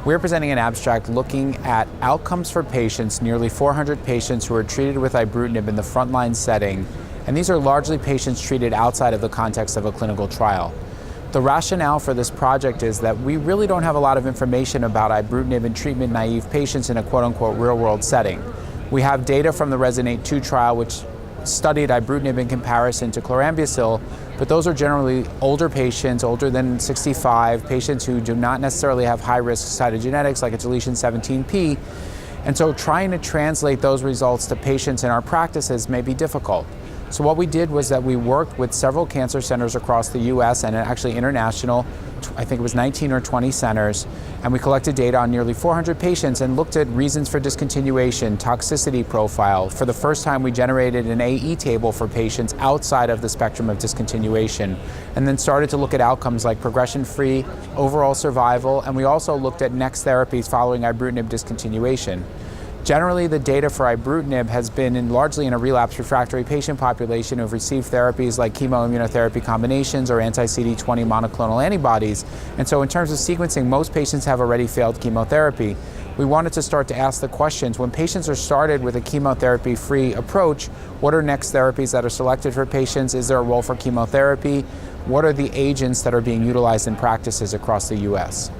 We're presenting an abstract looking at outcomes for patients, nearly 400 patients who are treated with ibrutinib in the frontline setting, and these are largely patients treated outside of the context of a clinical trial. The rationale for this project is that we really don't have a lot of information about ibrutinib in treatment-naive patients in a quote-unquote real-world setting. We have data from the RESONATE-2 trial which studied ibrutinib in comparison to chlorambucil, but those are generally older patients, older than 65, patients who do not necessarily have high-risk cytogenetics like a deletion 17p, and so trying to translate those results to patients in our practices may be difficult. So what we did was that we worked with several cancer centers across the US and actually international, I think it was 19 or 20 centers, and we collected data on nearly 400 patients and looked at reasons for discontinuation, toxicity profile. For the first time we generated an AE table for patients outside of the spectrum of discontinuation, and then started to look at outcomes like progression-free, overall survival, and we also looked at next therapies following ibrutinib discontinuation. Generally, the data for ibrutinib has been largely in a relapse refractory patient population who have received therapies like chemoimmunotherapy combinations or anti-CD20 monoclonal antibodies. And so in terms of sequencing, most patients have already failed chemotherapy. We wanted to start to ask the questions, when patients are started with a chemotherapy-free approach, what are next therapies that are selected for patients? Is there a role for chemotherapy? What are the agents that are being utilized in practices across the US?